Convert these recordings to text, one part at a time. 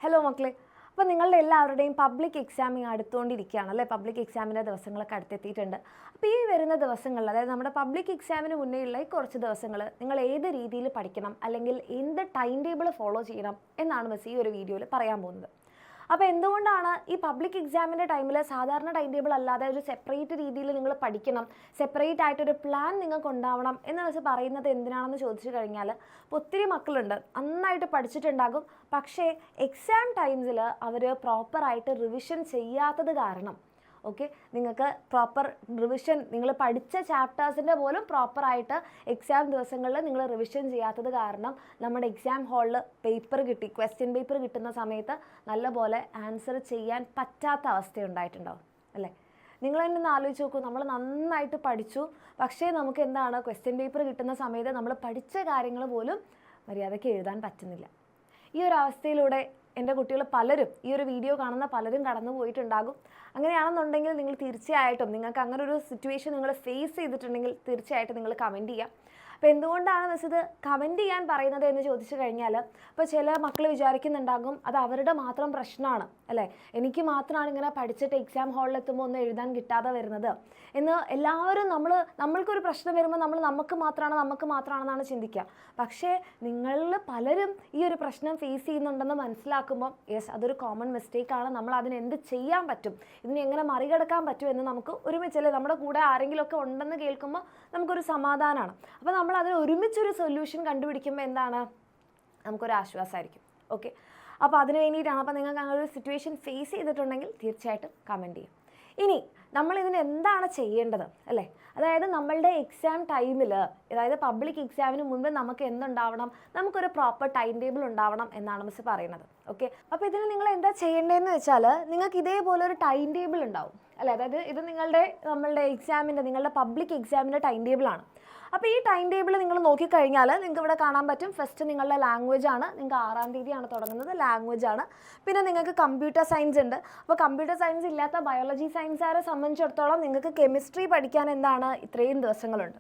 Hello മക്കളെ, അപ്പോൾ നിങ്ങളുടെ എല്ലാവരുടെയും പബ്ലിക് എക്സാമിങ് അടുത്തുകൊണ്ടിരിക്കുകയാണ് അല്ലേ? പബ്ലിക് എക്സാമിൻ്റെ ദിവസങ്ങളൊക്കെ അടുത്തെത്തിയിട്ടുണ്ട്. അപ്പോൾ ഈ വരുന്ന ദിവസങ്ങളിൽ, അതായത് നമ്മുടെ പബ്ലിക് എക്സാമിന് മുന്നേയുള്ള ഈ കുറച്ച് ദിവസങ്ങൾ നിങ്ങൾ ഏത് രീതിയിൽ പഠിക്കണം, അല്ലെങ്കിൽ എന്ത് ടൈം ടേബിൾ ഫോളോ ചെയ്യണം എന്നാണ് മിസ് ഈ ഒരു വീഡിയോയിൽ പറയാൻ പോകുന്നത്. അപ്പോൾ എന്തുകൊണ്ടാണ് ഈ പബ്ലിക് എക്സാമിൻ്റെ ടൈമിൽ സാധാരണ ടൈം ടേബിൾ അല്ലാതെ ഒരു സെപ്പറേറ്റ് രീതിയിൽ നിങ്ങൾ പഠിക്കണം, സെപ്പറേറ്റ് ആയിട്ടൊരു പ്ലാൻ നിങ്ങൾക്ക് ഉണ്ടാവണം എന്ന് വെച്ച് പറയുന്നത് എന്തിനാണെന്ന് ചോദിച്ചു കഴിഞ്ഞാൽ, ഒത്തിരി മക്കളുണ്ട് നന്നായിട്ട് പഠിച്ചിട്ടുണ്ടാകും, പക്ഷേ എക്സാം ടൈംസിൽ അവർ പ്രോപ്പറായിട്ട് റിവിഷൻ ചെയ്യാത്തത് കാരണം നിങ്ങൾക്ക് പ്രോപ്പർ റിവിഷൻ, നിങ്ങൾ പഠിച്ച ചാപ്റ്റേഴ്സിൻ്റെ പോലും പ്രോപ്പറായിട്ട് എക്സാം ദിവസങ്ങളിൽ നിങ്ങൾ റിവിഷൻ ചെയ്യാത്തത് കാരണം നമ്മുടെ എക്സാം ഹാളിൽ പേപ്പർ കിട്ടി, ക്വസ്റ്റ്യൻ പേപ്പർ കിട്ടുന്ന സമയത്ത് നല്ലപോലെ ആൻസർ ചെയ്യാൻ പറ്റാത്ത അവസ്ഥയുണ്ടായിട്ടുണ്ടാവും അല്ലേ? നിങ്ങൾ തന്നെ ഒന്ന് ആലോചിച്ച് നോക്കൂ, നമ്മൾ നന്നായിട്ട് പഠിച്ചു, പക്ഷേ നമുക്ക് എന്താണ് ക്വസ്റ്റ്യൻ പേപ്പർ കിട്ടുന്ന സമയത്ത് നമ്മൾ പഠിച്ച കാര്യങ്ങൾ പോലും മര്യാദയ്ക്ക് എഴുതാൻ പറ്റുന്നില്ല. ഈ ഒരു അവസ്ഥയിലൂടെ എൻ്റെ കുട്ടികൾ പലരും, ഈ ഒരു വീഡിയോ കാണുന്ന പലരും കടന്നു പോയിട്ടുണ്ടാകും. അങ്ങനെയാണെന്നുണ്ടെങ്കിൽ നിങ്ങൾ തീർച്ചയായിട്ടും, നിങ്ങൾക്ക് അങ്ങനെ ഒരു സിറ്റുവേഷൻ നിങ്ങൾ ഫേസ് ചെയ്തിട്ടുണ്ടെങ്കിൽ തീർച്ചയായിട്ടും നിങ്ങൾ കമൻറ്റ് ചെയ്യുക. അപ്പോൾ എന്തുകൊണ്ടാണ് മിസ് ഇത് കമൻറ്റ് ചെയ്യാൻ പറയുന്നത് എന്ന് ചോദിച്ചു കഴിഞ്ഞാൽ, ഇപ്പോൾ ചില മക്കൾ വിചാരിക്കുന്നുണ്ടാകും അത് അവരുടെ മാത്രം പ്രശ്നമാണ് അല്ലേ, എനിക്ക് മാത്രമാണ് ഇങ്ങനെ പഠിച്ചിട്ട് എക്സാം ഹാളിലെത്തുമ്പോൾ ഒന്നും എഴുതാൻ കിട്ടാതെ വരുന്നത് എന്ന്. എല്ലാവരും നമ്മൾക്കൊരു പ്രശ്നം വരുമ്പോൾ നമുക്ക് മാത്രമാണെന്നാണ് ചിന്തിക്കുക. പക്ഷേ നിങ്ങളിൽ പലരും ഈ ഒരു പ്രശ്നം ഫേസ് ചെയ്യുന്നുണ്ടെന്ന് മനസ്സിലാക്കുമ്പോൾ യെസ്, അതൊരു കോമൺ മിസ്റ്റേക്കാണ്, നമ്മൾ അതിന് എന്ത് ചെയ്യാൻ പറ്റും, ഇതിനെ എങ്ങനെ മറികടക്കാൻ പറ്റും എന്ന് നമുക്ക് ഒരുമിച്ചല്ലേ, നമ്മുടെ കൂടെ ആരെങ്കിലുമൊക്കെ ഉണ്ടെന്ന് കേൾക്കുമ്പോൾ നമുക്കൊരു സമാധാനമാണ്. അപ്പോൾ നമ്മൾ അതിന് ഒരുമിച്ചൊരു സൊല്യൂഷൻ കണ്ടുപിടിക്കുമ്പോൾ എന്താണ്, നമുക്കൊരു ആശ്വാസമായിരിക്കും. ഓക്കെ, അപ്പോൾ അതിന് വേണ്ടിയിട്ടാണ്. അപ്പോൾ നിങ്ങൾക്ക് അങ്ങനെ ഒരു സിറ്റുവേഷൻ ഫേസ് ചെയ്തിട്ടുണ്ടെങ്കിൽ തീർച്ചയായിട്ടും കമൻറ്റ് ചെയ്യും. ഇനി നമ്മളിതിന് എന്താണ് ചെയ്യേണ്ടത് അല്ലേ? അതായത് നമ്മളുടെ എക്സാം ടൈമിൽ, അതായത് പബ്ലിക് എക്സാമിന് മുൻപ് നമുക്ക് എന്തുണ്ടാവണം, നമുക്കൊരു പ്രോപ്പർ ടൈം ടേബിൾ ഉണ്ടാവണം എന്നാണ് മിസ് പറയുന്നത്. ഓക്കെ, അപ്പോൾ ഇതിന് നിങ്ങൾ എന്താ ചെയ്യേണ്ടതെന്ന് വെച്ചാൽ, നിങ്ങൾക്ക് ഇതേപോലെ ഒരു ടൈം ടേബിൾ ഉണ്ടാവും അല്ലേ? അതായത് ഇത് നിങ്ങളുടെ പബ്ലിക് എക്സാമിൻ്റെ ടൈം ടേബിളാണ്. അപ്പോൾ ഈ ടൈം ടേബിൾ നിങ്ങൾ നോക്കിക്കഴിഞ്ഞാൽ നിങ്ങൾക്ക് ഇവിടെ കാണാൻ പറ്റും. ഫസ്റ്റ് നിങ്ങളുടെ ലാംഗ്വേജ് ആണ്, നിങ്ങൾക്ക് 6-ാം തീയതിയാണ് തുടങ്ങുന്നത്, ലാംഗ്വേജ് ആണ്. പിന്നെ നിങ്ങൾക്ക് കമ്പ്യൂട്ടർ സയൻസ് ഉണ്ട്. അപ്പോൾ കമ്പ്യൂട്ടർ സയൻസ് ഇല്ലാത്ത ബയോളജി സയൻസുകാരെ സംബന്ധിച്ചിടത്തോളം നിങ്ങൾക്ക് കെമിസ്ട്രി പഠിക്കാൻ എന്താണ് ഇത്രയും ദിവസങ്ങളുണ്ട്.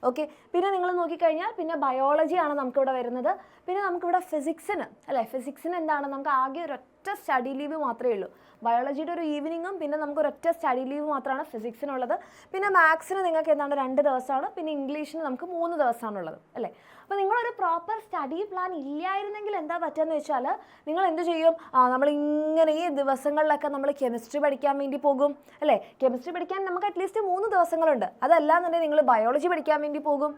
ഓക്കെ, പിന്നെ നിങ്ങൾ നോക്കിക്കഴിഞ്ഞാൽ പിന്നെ ബയോളജിയാണ് നമുക്കിവിടെ വരുന്നത്. പിന്നെ നമുക്കിവിടെ ഫിസിക്സിന് എന്താണ്, നമുക്ക് ആകെ ഒരൊറ്റ സ്റ്റഡി ലീവ് മാത്രമേ ഉള്ളൂ. ബയോളജിയുടെ ഒരു ഈവനിങ്ങും പിന്നെ നമുക്ക് ഒരൊറ്റ സ്റ്റഡി ലീവ് മാത്രമാണ് ഫിസിക്സിനുള്ളത്. പിന്നെ മാത്സിന് നിങ്ങൾക്ക് എന്താണ് 2 ദിവസമാണ്. പിന്നെ ഇംഗ്ലീഷിന് നമുക്ക് 3 ദിവസമാണുള്ളത് അല്ലേ? അപ്പോൾ നിങ്ങളൊരു പ്രോപ്പർ സ്റ്റഡി പ്ലാൻ ഇല്ലായിരുന്നെങ്കിൽ എന്താ പറ്റുകയെന്ന് വെച്ചാൽ, നിങ്ങൾ എന്ത് ചെയ്യും, നമ്മളിങ്ങനെ ഈ ദിവസങ്ങളിലൊക്കെ നമ്മൾ കെമിസ്ട്രി പഠിക്കാൻ വേണ്ടി പോകും അല്ലേ? കെമിസ്ട്രി പഠിക്കാൻ നമുക്ക് അറ്റ്ലീസ്റ്റ് 3 ദിവസങ്ങളുണ്ട്. അതല്ലാന്നുണ്ടെങ്കിൽ നിങ്ങൾ ബയോളജി പഠിക്കാൻ വേണ്ടി പോകും.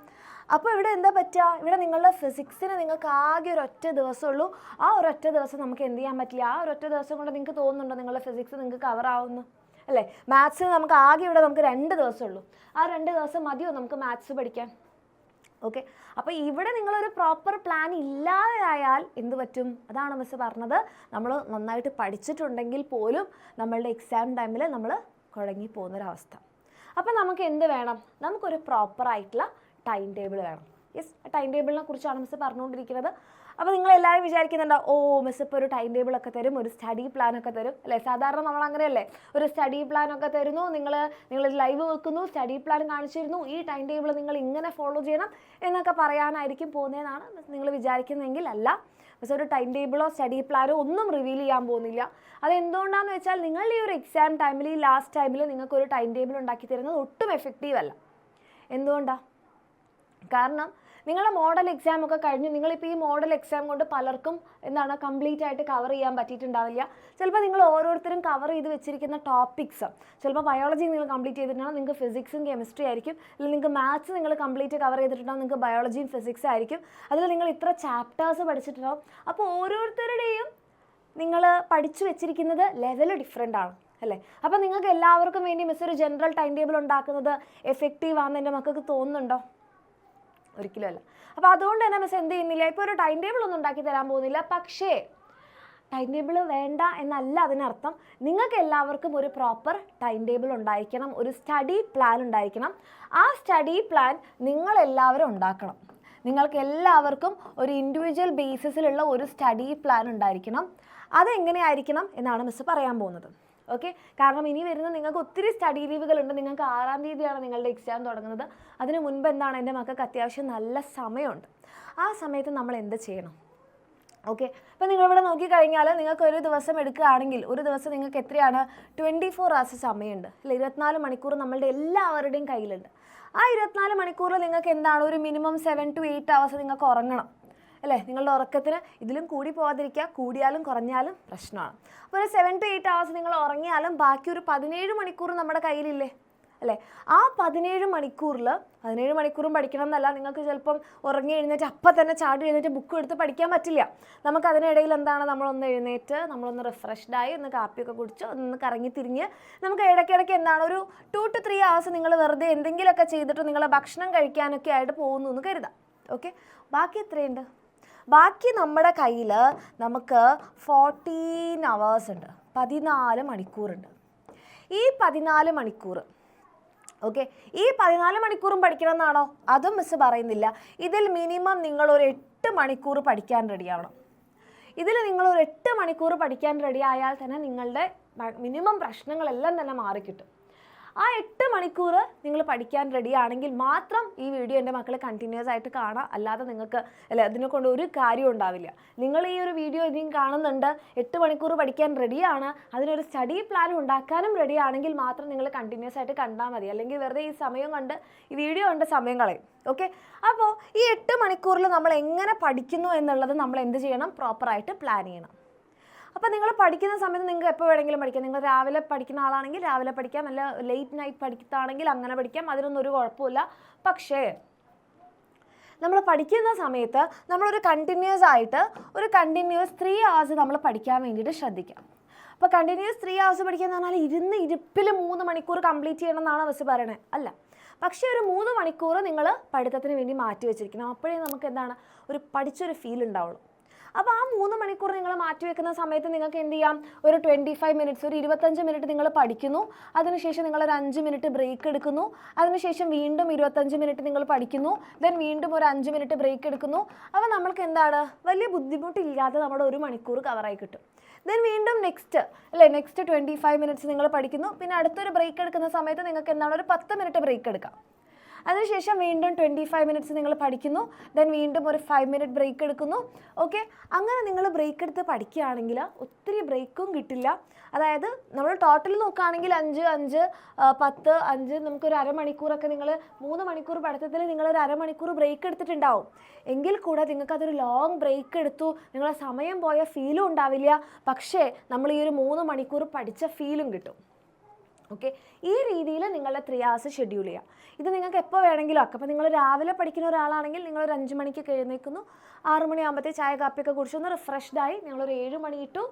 അപ്പോൾ ഇവിടെ എന്താ പറ്റുക, ഇവിടെ നിങ്ങളുടെ ഫിസിക്സിന് നിങ്ങൾക്ക് ആകെ ഒരൊറ്റ ദിവസമുള്ളൂ. ആ ഒരൊറ്റ ദിവസം നമുക്ക് എന്ത് ചെയ്യാൻ പറ്റില്ല. ആ ഒരൊറ്റ ദിവസം കൊണ്ട് നിങ്ങൾക്ക് തോന്നുന്നുണ്ടോ നിങ്ങളുടെ ഫിസിക്സ് നിങ്ങൾക്ക് കവർ ആവുന്നു അല്ലേ? മാത്സിന് നമുക്ക് ആകെ ഇവിടെ നമുക്ക് 2 ദിവസമുള്ളൂ. ആ 2 ദിവസം മതിയോ നമുക്ക് മാത്സ് പഠിക്കാൻ? ഓക്കെ, അപ്പോൾ ഇവിടെ നിങ്ങളൊരു പ്രോപ്പർ പ്ലാൻ ഇല്ലാതായാൽ എന്ത് പറ്റും, അതാണ് മിസ് പറഞ്ഞത്. നമ്മൾ നന്നായിട്ട് പഠിച്ചിട്ടുണ്ടെങ്കിൽ പോലും നമ്മളുടെ എക്സാം ടൈമിൽ നമ്മൾ കുഴങ്ങി പോകുന്നൊരവസ്ഥ. അപ്പോൾ നമുക്ക് എന്ത് വേണം, നമുക്കൊരു പ്രോപ്പറായിട്ടുള്ള ടൈം ടേബിൾ വേണം. യെസ്, ടൈം ടേബിളിനെ കുറിച്ചാണ് മിസ് പറഞ്ഞുകൊണ്ടിരിക്കുന്നത്. അപ്പോൾ നിങ്ങളെല്ലാവരും വിചാരിക്കുന്നുണ്ടോ, മിസ് ഇപ്പോൾ ഒരു ടൈം ടേബിളൊക്കെ തരും, ഒരു സ്റ്റഡി പ്ലാനൊക്കെ തരും അല്ലേ? സാധാരണ നമ്മൾ അങ്ങനെയല്ലേ, ഒരു സ്റ്റഡി പ്ലാനൊക്കെ തരുന്നു, നിങ്ങൾ ലൈവ് വെക്കുന്നു, സ്റ്റഡി പ്ലാൻ കാണിച്ചിരുന്നു, ഈ ടൈം ടേബിൾ നിങ്ങൾ ഇങ്ങനെ ഫോളോ ചെയ്യണം എന്നൊക്കെ പറയാനായിരിക്കും പോകുന്നതെന്നാണ് നിങ്ങൾ വിചാരിക്കുന്നതെങ്കിൽ അല്ല. പക്ഷേ ഒരു ടൈം ടേബിളോ സ്റ്റഡി പ്ലാനോ ഒന്നും റിവീൽ ചെയ്യാൻ പോകുന്നില്ല. അതെന്തുകൊണ്ടാണെന്ന് വെച്ചാൽ, നിങ്ങളുടെ ഈ ഒരു എക്സാം ടൈമിൽ, ഈ ലാസ്റ്റ് ടൈമിൽ നിങ്ങൾക്കൊരു ടൈം ടേബിൾ ഉണ്ടാക്കി തരുന്നത് ഒട്ടും എഫക്റ്റീവ് അല്ല. എന്തുകൊണ്ടാണ്? കാരണം നിങ്ങളുടെ മോഡൽ എക്സാം ഒക്കെ കഴിഞ്ഞു. നിങ്ങളിപ്പോൾ ഈ മോഡൽ എക്സാം കൊണ്ട് പലർക്കും എന്താണ് കംപ്ലീറ്റ് ആയിട്ട് കവർ ചെയ്യാൻ പറ്റിയിട്ടുണ്ടാവില്ല. ചിലപ്പോൾ നിങ്ങൾ ഓരോരുത്തരും കവർ ചെയ്ത് വെച്ചിരിക്കുന്ന ടോപ്പിക്സ്, ചിലപ്പോൾ ബയോളജി നിങ്ങൾ കംപ്ലീറ്റ് ചെയ്തിട്ടുണ്ടാവും, നിങ്ങൾക്ക് ഫിസിക്സും കെമിസ്ട്രി ആയിരിക്കും. അല്ലെങ്കിൽ നിങ്ങൾക്ക് മാത്സ് നിങ്ങൾ കംപ്ലീറ്റ് കവർ ചെയ്തിട്ടുണ്ടാവും, നിങ്ങൾക്ക് ബയോളജിയും ഫിസിക്സ് ആയിരിക്കും. അതിൽ നിങ്ങൾ ഇത്ര ചാപ്റ്റേഴ്സ് പഠിച്ചിട്ടുണ്ടാവും. അപ്പോൾ ഓരോരുത്തരുടെയും നിങ്ങൾ പഠിച്ചു വെച്ചിരിക്കുന്നത് ലെവൽ ഡിഫറെൻ്റ് ആണ് അല്ലേ? അപ്പോൾ നിങ്ങൾക്ക് എല്ലാവർക്കും വേണ്ടി മിസ് ഒരു ജനറൽ ടൈം ടേബിൾ ഉണ്ടാക്കുന്നത് എഫക്റ്റീവ് ആണെന്ന് എൻ്റെ മക്കൾക്ക് തോന്നുന്നുണ്ടോ? ഒരിക്കലും അല്ല. അപ്പോൾ അതുകൊണ്ട് തന്നെ മിസ് എന്ത് ചെയ്യുന്നില്ല, ഇപ്പോൾ ഒരു ടൈം ടേബിൾ ഒന്നും ഉണ്ടാക്കി തരാൻ പോകുന്നില്ല. പക്ഷേ ടൈം ടേബിൾ വേണ്ട എന്നല്ല അതിനർത്ഥം. നിങ്ങൾക്ക് എല്ലാവർക്കും ഒരു പ്രോപ്പർ ടൈം ടേബിൾ ഉണ്ടായിരിക്കണം, ഒരു സ്റ്റഡി പ്ലാൻ ഉണ്ടായിരിക്കണം. ആ സ്റ്റഡി പ്ലാൻ നിങ്ങളെല്ലാവരും ഉണ്ടാക്കണം. നിങ്ങൾക്ക് എല്ലാവർക്കും ഒരു ഇൻഡിവിജ്വൽ ബേസിസിലുള്ള ഒരു സ്റ്റഡി പ്ലാൻ ഉണ്ടായിരിക്കണം. അതെങ്ങനെയായിരിക്കണം എന്നാണ് മിസ് പറയാൻ പോകുന്നത്. ഓക്കെ, കാരണം ഇനി വരുന്ന നിങ്ങൾക്ക് ഒത്തിരി സ്റ്റഡി ലീവുകളുണ്ട്. നിങ്ങൾക്ക് 6-ാം തീയതിയാണ് നിങ്ങളുടെ എക്സാം തുടങ്ങുന്നത്. അതിന് മുൻപ് എന്താണ്, എൻ്റെ മക്കൾക്ക് അത്യാവശ്യം നല്ല സമയമുണ്ട്. ആ സമയത്ത് നമ്മൾ എന്ത് ചെയ്യണം, ഓക്കെ. അപ്പോൾ നിങ്ങളിവിടെ നോക്കിക്കഴിഞ്ഞാൽ നിങ്ങൾക്ക് ഒരു ദിവസം എടുക്കുകയാണെങ്കിൽ ഒരു ദിവസം നിങ്ങൾക്ക് എത്രയാണ് 24 hours സമയമുണ്ട് അല്ലേ? 24 മണിക്കൂർ നമ്മളുടെ എല്ലാവരുടെയും കയ്യിലുണ്ട്. ആ 24 മണിക്കൂറിൽ നിങ്ങൾക്ക് എന്താണ് ഒരു മിനിമം 7 to 8 hours നിങ്ങൾക്ക് ഉറങ്ങണം അല്ലേ? നിങ്ങളുടെ ഉറക്കത്തിന് ഇതിലും കൂടി പോകാതിരിക്കുക, കൂടിയാലും കുറഞ്ഞാലും പ്രശ്നമാണ്. അപ്പോൾ ഒരു 7 to 8 hours നിങ്ങൾ ഉറങ്ങിയാലും ബാക്കി ഒരു 17 മണിക്കൂർ നമ്മുടെ കയ്യിലില്ലേ അല്ലേ? ആ 17 മണിക്കൂറും പഠിക്കണം എന്നല്ല, നിങ്ങൾക്ക് ചിലപ്പം ഉറങ്ങി എഴുന്നേറ്റ് അപ്പം തന്നെ ചാടി എഴുന്നേറ്റ് ബുക്ക് എടുത്ത് പഠിക്കാൻ പറ്റില്ല. നമുക്ക് അതിനിടയിൽ എന്താണ്, നമ്മളൊന്ന് എഴുന്നേറ്റ് നമ്മളൊന്ന് റിഫ്രഷ്ഡായി ഒന്ന് കാപ്പിയൊക്കെ കുടിച്ച് ഒന്ന് കറങ്ങി തിരിഞ്ഞ് നമുക്ക് ഇടയ്ക്കിടയ്ക്ക് എന്താണ് ഒരു 2 to 3 hours നിങ്ങൾ വെറുതെ എന്തെങ്കിലുമൊക്കെ ചെയ്തിട്ട് നിങ്ങളെ ഭക്ഷണം കഴിക്കാനൊക്കെ ആയിട്ട് പോകുന്നു എന്ന് കരുതാം. ഓക്കെ. ബാക്കി എത്രയുണ്ട്? ബാക്കി നമ്മുടെ കയ്യിൽ നമുക്ക് 14 hours ഉണ്ട്, 14 മണിക്കൂറുണ്ട്. ഈ 14 മണിക്കൂർ ഓക്കെ, ഈ 14 മണിക്കൂറും പഠിക്കണം എന്നാണോ? അതും മിസ് പറയുന്നില്ല. ഇതിൽ മിനിമം നിങ്ങളൊരു 8 മണിക്കൂർ പഠിക്കാൻ റെഡിയാവണം. ഇതിൽ നിങ്ങളൊരു 8 മണിക്കൂർ പഠിക്കാൻ റെഡി ആയാൽ തന്നെ നിങ്ങളുടെ മിനിമം പ്രശ്നങ്ങളെല്ലാം തന്നെ മാറിക്കിട്ടും. ആ 8 മണിക്കൂർ നിങ്ങൾ പഠിക്കാൻ റെഡി ആണെങ്കിൽ മാത്രം ഈ വീഡിയോ എൻ്റെ മക്കൾ കണ്ടിന്യൂസ് ആയിട്ട് കാണാം. അല്ലാതെ നിങ്ങൾക്ക് അതിനെ കൊണ്ട് ഒരു കാര്യം ഉണ്ടാവില്ല. നിങ്ങൾ ഈ ഒരു വീഡിയോ ഇനിയും കാണുന്നുണ്ട്, 8 മണിക്കൂർ പഠിക്കാൻ റെഡിയാണ്, അതിനൊരു സ്റ്റഡി പ്ലാൻ ഉണ്ടാക്കാനും റെഡി ആണെങ്കിൽ മാത്രം നിങ്ങൾ കണ്ടിന്യൂസ് ആയിട്ട് കണ്ടാൽ മതി. അല്ലെങ്കിൽ വെറുതെ ഈ സമയം കണ്ട് ഈ വീഡിയോ കണ്ട് സമയം കളയും. ഓക്കെ. അപ്പോൾ ഈ 8 മണിക്കൂറിൽ നമ്മൾ എങ്ങനെ പഠിക്കുന്നു എന്നുള്ളത് നമ്മൾ എന്ത് ചെയ്യണം? പ്രോപ്പറായിട്ട് പ്ലാൻ ചെയ്യണം. അപ്പോൾ നിങ്ങൾ പഠിക്കുന്ന സമയത്ത് നിങ്ങൾക്ക് എപ്പോൾ വേണമെങ്കിലും പഠിക്കാം. നിങ്ങൾ രാവിലെ പഠിക്കുന്ന ആളാണെങ്കിൽ രാവിലെ പഠിക്കാം, അല്ല ലേറ്റ് നൈറ്റ് പഠിക്കുകയാണെങ്കിൽ അങ്ങനെ പഠിക്കാം, അതിനൊന്നും ഒരു കുഴപ്പമില്ല. പക്ഷേ നമ്മൾ പഠിക്കുന്ന സമയത്ത് നമ്മളൊരു കണ്ടിന്യൂസ് 3 hours നമ്മൾ പഠിക്കാൻ വേണ്ടിയിട്ട് ശ്രദ്ധിക്കാം. അപ്പോൾ കണ്ടിന്യൂസ് 3 hours പഠിക്കുക എന്ന് പറഞ്ഞാൽ ഇരിപ്പിൽ 3 മണിക്കൂർ കംപ്ലീറ്റ് ചെയ്യണം എന്നാണ് ബസ് പറയണത്, അല്ല. പക്ഷേ ഒരു 3 മണിക്കൂർ നിങ്ങൾ പഠിത്തത്തിന് വേണ്ടി മാറ്റി വെച്ചിരിക്കണം. അപ്പോഴേ നമുക്ക് എന്താണ് ഒരു പഠിച്ചൊരു ഫീൽ ഉണ്ടാവുള്ളൂ. അപ്പോൾ ആ 3 മണിക്കൂർ നിങ്ങൾ മാറ്റി വെക്കുന്ന സമയത്ത് നിങ്ങൾക്ക് എന്ത് ചെയ്യാം? ഒരു 25 minutes, ഒരു 25 മിനിറ്റ് നിങ്ങൾ പഠിക്കുന്നു, അതിനുശേഷം നിങ്ങളൊരു 5 മിനിറ്റ് ബ്രേക്ക് എടുക്കുന്നു, അതിനുശേഷം വീണ്ടും 25 മിനിറ്റ് നിങ്ങൾ പഠിക്കുന്നു, ദെൻ വീണ്ടും ഒരു 5 മിനിറ്റ് ബ്രേക്ക് എടുക്കുന്നു. അപ്പോൾ നമ്മൾക്ക് എന്താണ് വലിയ ബുദ്ധിമുട്ടില്ലാതെ നമ്മുടെ 1 മണിക്കൂർ കവറായി കിട്ടും. ദെൻ വീണ്ടും നെക്സ്റ്റ് 25 minutes നിങ്ങൾ പഠിക്കുന്നു, പിന്നെ അടുത്തൊരു ബ്രേക്ക് എടുക്കുന്ന സമയത്ത് നിങ്ങൾക്ക് എന്താണ് ഒരു 10 മിനിറ്റ് ബ്രേക്ക് എടുക്കാം. അതിനുശേഷം വീണ്ടും 25 minutes നിങ്ങൾ പഠിക്കുന്നു, ദെൻ വീണ്ടും ഒരു 5 minute ബ്രേക്ക് എടുക്കുന്നു. ഓക്കെ. അങ്ങനെ നിങ്ങൾ ബ്രേക്ക് എടുത്ത് പഠിക്കുകയാണെങ്കിൽ ഒത്തിരി ബ്രേക്കും കിട്ടില്ല. അതായത് നമ്മൾ ടോട്ടൽ നോക്കുകയാണെങ്കിൽ 5, 5, 10, 5 നമുക്കൊരു അരമണിക്കൂറൊക്കെ നിങ്ങൾ 3 മണിക്കൂർ പഠിത്തത്തിൽ നിങ്ങളൊരു അരമണിക്കൂർ ബ്രേക്ക് എടുത്തിട്ടുണ്ടാവും. എങ്കിൽ കൂടെ നിങ്ങൾക്കതൊരു ലോങ് ബ്രേക്ക് എടുത്തു, നിങ്ങളെ സമയം പോയ ഫീലും ഉണ്ടാവില്ല. പക്ഷേ നമ്മൾ ഈ ഒരു 3 മണിക്കൂർ പഠിച്ച ഫീലും കിട്ടും. ഓക്കെ. ഈ രീതിയിൽ നിങ്ങളുടെ 3 hours ഷെഡ്യൂൾ ചെയ്യുക. ഇത് നിങ്ങൾക്ക് എപ്പോൾ വേണമെങ്കിലും ആക്കാം. അപ്പോൾ നിങ്ങൾ രാവിലെ പഠിക്കുന്ന ഒരാളാണെങ്കിൽ നിങ്ങളൊരു 5 മണിക്ക് എഴുന്നേൽക്കുന്നു, 6 മണിയാകുമ്പോഴത്തേക്ക് ചായ കാപ്പിയൊക്കെ കുടിച്ചൊന്ന് റിഫ്രഷ്ഡായി നിങ്ങളൊരു 7 മണി ഇട്ടു,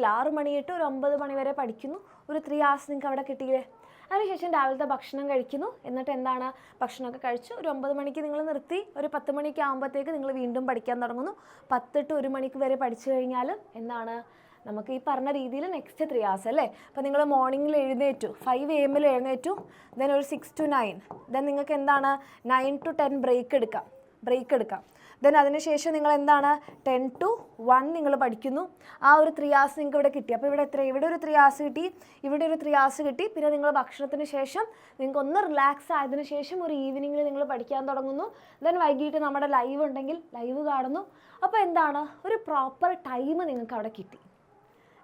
6 മണി ഇട്ടു, ഒരു 9 മണി വരെ പഠിക്കുന്നു. ഒരു 3 hours നിങ്ങൾക്ക് അവിടെ കിട്ടിയില്ലേ? അതിനുശേഷം രാവിലത്തെ ഭക്ഷണം കഴിക്കുന്നു. എന്നിട്ട് എന്താണ്, ഭക്ഷണമൊക്കെ കഴിച്ചു ഒരു 9 മണിക്ക് നിങ്ങൾ നിർത്തി, ഒരു 10 മണിക്ക് ആകുമ്പോഴത്തേക്ക് നിങ്ങൾ വീണ്ടും പഠിക്കാൻ തുടങ്ങുന്നു. 10 to 1 മണിക്ക് വരെ പഠിച്ചു കഴിഞ്ഞാൽ എന്താണ് നമുക്ക് ഈ പറഞ്ഞ രീതിയിൽ നെക്സ്റ്റ് 3 hours അല്ലേ? അപ്പോൾ നിങ്ങൾ മോർണിംഗിൽ എഴുന്നേറ്റു, 5 AM എഴുന്നേറ്റു, ദെൻ ഒരു 6 to 9, ദെൻ നിങ്ങൾക്ക് എന്താണ് 9 to 10 ബ്രേക്ക് എടുക്കാം. ദെൻ അതിനുശേഷം നിങ്ങൾ എന്താണ് 10 to 1 നിങ്ങൾ പഠിക്കുന്നു. ആ ഒരു 3 hours നിങ്ങൾക്ക് ഇവിടെ കിട്ടി. അപ്പോൾ ഇവിടെ ഇവിടെ ഒരു 3 hours കിട്ടി, ഇവിടെ ഒരു 3 hours കിട്ടി. പിന്നെ നിങ്ങൾ ഭക്ഷണത്തിന് ശേഷം നിങ്ങൾക്ക് ഒന്ന് റിലാക്സ് ആയതിനു ശേഷം ഒരു ഈവനിങ്ങിൽ നിങ്ങൾ പഠിക്കാൻ തുടങ്ങുന്നു. ദെൻ വൈകിട്ട് നമ്മുടെ ലൈവ് ഉണ്ടെങ്കിൽ ലൈവ് കാണുന്നു. അപ്പോൾ എന്താണ് ഒരു പ്രോപ്പർ ടൈം നിങ്ങൾക്ക് അവിടെ കിട്ടി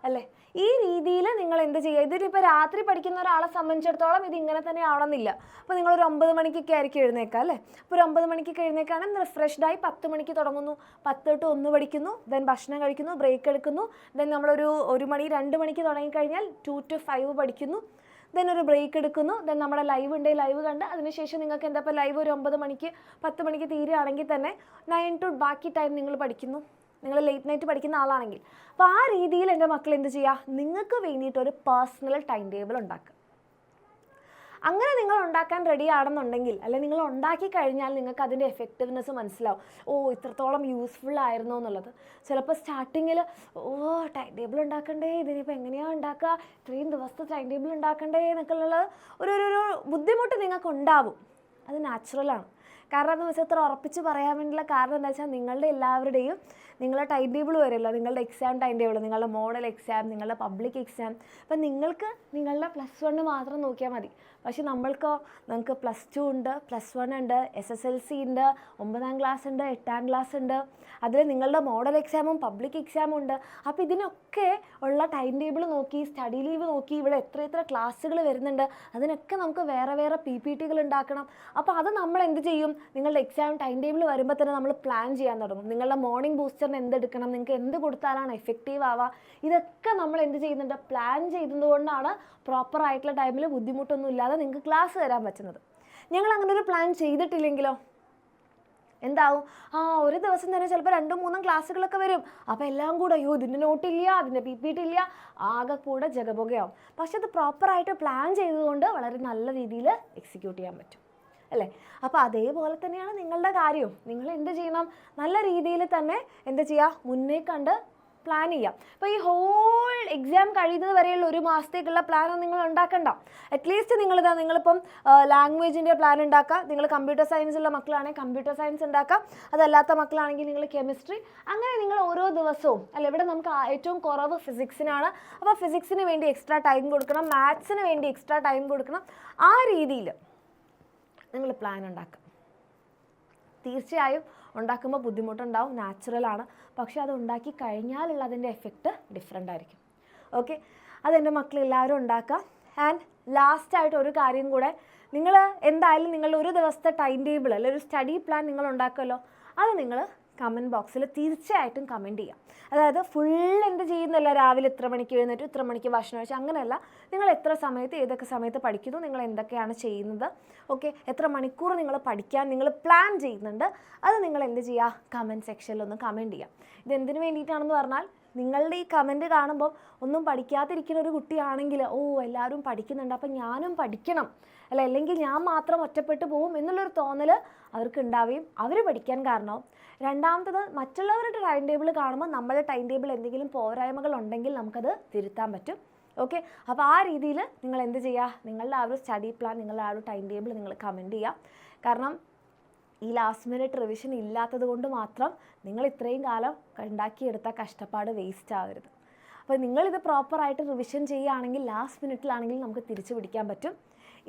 അല്ലേ? ഈ രീതിയിൽ നിങ്ങൾ എന്ത് ചെയ്യുക? ഇതിലിപ്പോൾ രാത്രി പഠിക്കുന്ന ഒരാളെ സംബന്ധിച്ചിടത്തോളം ഇത് ഇങ്ങനെ തന്നെ ആവണമെന്നില്ല. അപ്പോൾ നിങ്ങളൊരു 9 മണിക്കൊക്കെ ആയിരിക്കും എഴുന്നേക്കുക അല്ലേ? അപ്പോൾ ഒരു 9 മണിക്കൊക്കെ എഴുന്നേക്കാണെങ്കിൽ റിഫ്രഷ്ഡായി 10 മണിക്ക് തുടങ്ങുന്നു, 10 to 1 പഠിക്കുന്നു, ദെൻ ഭക്ഷണം കഴിക്കുന്നു, ബ്രേക്ക് എടുക്കുന്നു, ദെൻ നമ്മളൊരു 1 മണി 2 മണിക്ക് തുടങ്ങിക്കഴിഞ്ഞാൽ 2 to 5 പഠിക്കുന്നു, ദെൻ ഒരു ബ്രേക്ക് എടുക്കുന്നു, ദെൻ നമ്മുടെ ലൈവ് ഉണ്ടെങ്കിൽ ലൈവ് കണ്ട് അതിനുശേഷം നിങ്ങൾക്ക് എന്താ ഇപ്പോൾ ലൈവ് ഒരു 9 മണിക്ക് 10 മണിക്ക് തീരുകയാണെങ്കിൽ തന്നെ 9 to ബാക്കി ടൈം നിങ്ങൾ പഠിക്കുന്നു, നിങ്ങൾ ലേറ്റ് നൈറ്റ് പഠിക്കുന്ന ആളാണെങ്കിൽ. അപ്പോൾ ആ രീതിയിൽ എൻ്റെ മക്കൾ എന്ത് ചെയ്യുക? നിങ്ങൾക്ക് വേണ്ടിയിട്ടൊരു പേഴ്സണൽ ടൈം ടേബിൾ ഉണ്ടാക്കുക. അങ്ങനെ നിങ്ങൾ ഉണ്ടാക്കാൻ റെഡി ആണെന്നുണ്ടെങ്കിൽ, അല്ലെങ്കിൽ നിങ്ങൾ ഉണ്ടാക്കി കഴിഞ്ഞാൽ നിങ്ങൾക്ക് അതിൻ്റെ എഫക്റ്റീവ്നെസ് മനസ്സിലാവും. ഇത്രത്തോളം യൂസ്ഫുൾ ആയിരുന്നു എന്നുള്ളത്. ചിലപ്പോൾ സ്റ്റാർട്ടിങ്ങിൽ ടൈം ടേബിൾ ഉണ്ടാക്കണ്ടേ, ഇതിനിപ്പോൾ എങ്ങനെയാണ് ഉണ്ടാക്കുക, ഇത്രയും ദിവസത്തെ ടൈം ടേബിൾ ഉണ്ടാക്കണ്ടേ എന്നൊക്കെ ഉള്ള ഒരു ബുദ്ധിമുട്ട് നിങ്ങൾക്ക് ഉണ്ടാവും. അത് നാച്ചുറലാണ്. കാരണം എന്ന് വെച്ചാൽ ഇത്ര ഉറപ്പിച്ച് പറയാൻ വേണ്ടിയുള്ള കാരണം എന്താ വെച്ചാൽ നിങ്ങളുടെ എല്ലാവരുടെയും നിങ്ങളുടെ ടൈം ടേബിൾ വരുമല്ലോ, നിങ്ങളുടെ എക്സാം ടൈം ടേബിൾ, നിങ്ങളുടെ മോഡൽ എക്സാം, നിങ്ങളുടെ പബ്ലിക് എക്സാം. അപ്പം നിങ്ങൾക്ക് നിങ്ങളുടെ +1 മാത്രം നോക്കിയാൽ മതി. പക്ഷെ നമുക്ക് +2 ഉണ്ട്, +1 ഉണ്ട്, SSLC ഉണ്ട്, 9ാം ക്ലാസ് ഉണ്ട്, 8ാം ക്ലാസ് ഉണ്ട്, അതിൽ നിങ്ങളുടെ മോഡൽ എക്സാമും പബ്ലിക് എക്സാമും ഉണ്ട്. അപ്പോൾ ഇതിനൊക്കെ ഉള്ള ടൈം ടേബിൾ നോക്കി, സ്റ്റഡി ലീവ് നോക്കി, ഇവിടെ എത്ര ക്ലാസ്സുകൾ വരുന്നുണ്ട്, അതിനൊക്കെ നമുക്ക് വേറെ PPTകൾ ഉണ്ടാക്കണം. അപ്പോൾ അത് നമ്മൾ എന്ത് ചെയ്യും, നിങ്ങളുടെ എക്സാം ടൈം ടേബിൾ വരുമ്പോൾ തന്നെ നമ്മൾ പ്ലാൻ ചെയ്യാൻ തുടങ്ങും. നിങ്ങളുടെ മോർണിംഗ് ബൂസ്റ്ററിന് എന്തെടുക്കണം, നിങ്ങൾക്ക് എന്ത് കൊടുത്താലാണ് എഫക്റ്റീവ് ആവുക, ഇതൊക്കെ നമ്മൾ എന്ത് ചെയ്യുന്നുണ്ട്, പ്ലാൻ ചെയ്തതുകൊണ്ടാണ് പ്രോപ്പറായിട്ടുള്ള ടൈമിൽ ബുദ്ധിമുട്ടൊന്നും ഇല്ലാതെ നിങ്ങൾക്ക് ക്ലാസ് തരാൻ പറ്റുന്നത്. ഞങ്ങൾ അങ്ങനെ ഒരു പ്ലാൻ ചെയ്തിട്ടില്ലെങ്കിലോ എന്താവും, ഒരു ദിവസം തന്നെ ചിലപ്പോൾ 2-3 ക്ലാസ്സുകളൊക്കെ വരും. അപ്പോൾ എല്ലാം കൂടെ ഇതിൻ്റെ നോട്ടില്ല, അതിൻ്റെ PPT ഇല്ല, ആകെ കൂടെ ജഗപുകയാവും. പക്ഷെ അത് പ്രോപ്പറായിട്ട് പ്ലാൻ ചെയ്തതുകൊണ്ട് വളരെ നല്ല രീതിയിൽ എക്സിക്യൂട്ട് ചെയ്യാൻ പറ്റും അല്ലേ. അപ്പോൾ അതേപോലെ തന്നെയാണ് നിങ്ങളുടെ കാര്യവും. നിങ്ങൾ എന്ത് ചെയ്യണം, നല്ല രീതിയിൽ തന്നെ എന്ത് ചെയ്യുക, മുന്നേ കണ്ട് പ്ലാൻ ചെയ്യാം. അപ്പോൾ ഈ ഹോൾ എക്സാം കഴിയുന്നത് വരെയുള്ള 1 മാസത്തേക്കുള്ള പ്ലാൻ നിങ്ങൾ ഉണ്ടാക്കണ്ട. അറ്റ്ലീസ്റ്റ് നിങ്ങളിപ്പം ലാംഗ്വേജിൻ്റെ പ്ലാൻ ഉണ്ടാക്കുക. നിങ്ങൾ കമ്പ്യൂട്ടർ സയൻസുള്ള മക്കളാണെങ്കിൽ കമ്പ്യൂട്ടർ സയൻസ് ഉണ്ടാക്കുക, അതല്ലാത്ത മക്കളാണെങ്കിൽ നിങ്ങൾ കെമിസ്ട്രി. അങ്ങനെ നിങ്ങൾ ഓരോ ദിവസവും ഇവിടെ നമുക്ക് ഏറ്റവും കുറവ് ഫിസിക്സിനാണ്. അപ്പോൾ ഫിസിക്സിന് വേണ്ടി എക്സ്ട്രാ ടൈം കൊടുക്കണം, മാത്സിന് വേണ്ടി എക്സ്ട്രാ ടൈം കൊടുക്കണം. ആ രീതിയിൽ നിങ്ങൾ പ്ലാൻ ഉണ്ടാക്കുക. തീർച്ചയായും ഉണ്ടാക്കുമ്പോൾ ബുദ്ധിമുട്ടുണ്ടാവും, നാച്ചുറലാണ്. പക്ഷേ അത് ഉണ്ടാക്കി കഴിഞ്ഞാലുള്ള അതിൻ്റെ എഫക്റ്റ് ഡിഫറെൻ്റ് ആയിരിക്കും. ഓക്കെ, അതെൻ്റെ മക്കളെല്ലാവരും ഉണ്ടാക്കുക. ആൻഡ് ലാസ്റ്റായിട്ട് ഒരു കാര്യം കൂടെ, നിങ്ങൾ എന്തായാലും നിങ്ങളുടെ ഒരു ദിവസത്തെ ടൈം ടേബിൾ അല്ലെങ്കിൽ ഒരു സ്റ്റഡി പ്ലാൻ നിങ്ങൾ ഉണ്ടാക്കുമല്ലോ, അത് നിങ്ങൾ കമൻറ്റ് ബോക്സിൽ തീർച്ചയായിട്ടും കമൻറ്റ് ചെയ്യാം. അതായത് ഫുൾ എന്ത് ചെയ്യുന്നില്ല, രാവിലെ ഇത്ര മണിക്ക് എഴുന്നേറ്റ് ഇത്ര മണിക്ക് ഭക്ഷണം കഴിച്ചു, അങ്ങനെയല്ല. നിങ്ങൾ എത്ര സമയത്ത് ഏതൊക്കെ സമയത്ത് പഠിക്കുന്നു, നിങ്ങൾ എന്തൊക്കെയാണ് ചെയ്യുന്നത്, ഓക്കെ, എത്ര മണിക്കൂർ നിങ്ങൾ പഠിക്കാൻ നിങ്ങൾ പ്ലാൻ ചെയ്യുന്നുണ്ട്, അത് നിങ്ങൾ എന്ത് ചെയ്യുക, കമൻറ്റ് സെക്ഷനിലൊന്ന് കമൻറ്റ് ചെയ്യാം. ഇതെന്തിനു വേണ്ടിയിട്ടാണെന്ന് പറഞ്ഞാൽ, നിങ്ങളുടെ ഈ കമൻറ്റ് കാണുമ്പോൾ ഒന്നും പഠിക്കാതിരിക്കുന്ന ഒരു കുട്ടിയാണെങ്കിൽ എല്ലാവരും പഠിക്കുന്നുണ്ട്, അപ്പം ഞാനും പഠിക്കണം അല്ലെങ്കിൽ ഞാൻ മാത്രം ഒറ്റപ്പെട്ടു പോകും എന്നുള്ളൊരു തോന്നൽ അവർക്ക് ഉണ്ടാവുകയും അവർ പഠിക്കാൻ കാരണമാവും. രണ്ടാമത്തത്, മറ്റുള്ളവരുടെ ടൈം ടേബിൾ കാണുമ്പോൾ നമ്മുടെ ടൈം ടേബിൾ എന്തെങ്കിലും പോരായ്മകൾ ഉണ്ടെങ്കിൽ നമുക്കത് തിരുത്താൻ പറ്റും. ഓക്കെ, അപ്പോൾ ആ രീതിയിൽ നിങ്ങൾ എന്ത് ചെയ്യുക, നിങ്ങളുടെ ആ ഒരു സ്റ്റഡി പ്ലാൻ, നിങ്ങളുടെ ആ ഒരു ടൈം ടേബിൾ നിങ്ങൾ കമൻറ്റ് ചെയ്യുക. കാരണം ഈ ലാസ്റ്റ് മിനിറ്റ് റിവിഷൻ ഇല്ലാത്തത് കൊണ്ട് മാത്രം നിങ്ങൾ ഇത്രയും കാലം ഉണ്ടാക്കിയെടുത്ത കഷ്ടപ്പാട് വേസ്റ്റ് ആകരുത്. അപ്പോൾ നിങ്ങളിത് പ്രോപ്പറായിട്ട് റിവിഷൻ ചെയ്യുകയാണെങ്കിൽ ലാസ്റ്റ് മിനിറ്റിലാണെങ്കിൽ നമുക്ക് തിരിച്ചു പിടിക്കാൻ പറ്റും.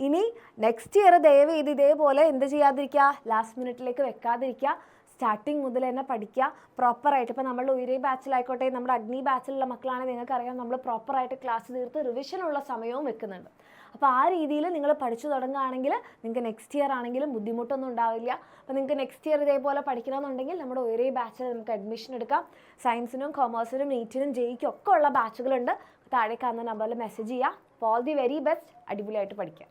ഇനി നെക്സ്റ്റ് ഇയർ ദയവ് ചെയ്ത് ഇതേപോലെ എന്ത് ചെയ്യാതിരിക്കുക, ലാസ്റ്റ് മിനിറ്റിലേക്ക് വെക്കാതിരിക്കുക. സ്റ്റാർട്ടിങ് മുതൽ തന്നെ പഠിക്കുക പ്രോപ്പറായിട്ട്. ഇപ്പോൾ നമ്മളുടെ ഉയരെ ബാച്ചിലായിക്കോട്ടെ, നമ്മുടെ അഗ്നി ബാച്ചിലുള്ള മക്കളാണെങ്കിൽ നിങ്ങൾക്കറിയാം, നമ്മൾ പ്രോപ്പറായിട്ട് ക്ലാസ് തീർത്ത് റിവിഷനുള്ള സമയവും വെക്കുന്നുണ്ട്. അപ്പോൾ ആ രീതിയിൽ നിങ്ങൾ പഠിച്ചു തുടങ്ങുകയാണെങ്കിൽ നിങ്ങൾക്ക് നെക്സ്റ്റ് ഇയർ ആണെങ്കിലും ബുദ്ധിമുട്ടൊന്നും ഉണ്ടാവില്ല. അപ്പോൾ നിങ്ങൾക്ക് നെക്സ്റ്റ് ഇയർ ഇതേപോലെ പഠിക്കണമെന്നുണ്ടെങ്കിൽ നമ്മുടെ ഉയരെ ബാച്ചിൽ നമുക്ക് അഡ്മിഷൻ എടുക്കാം. സയൻസിനും കൊമേഴ്സിനും നീറ്റിനും ജെയ്ക്കും ഒക്കെ ഉള്ള ബാച്ചുകളുണ്ട്. താഴെ കാണുന്ന നമ്പറിൽ മെസ്സേജ് ചെയ്യുക. ഓൾ ദി വെരി ബെസ്റ്റ്, അടിപൊളിയായിട്ട് പഠിക്കാം.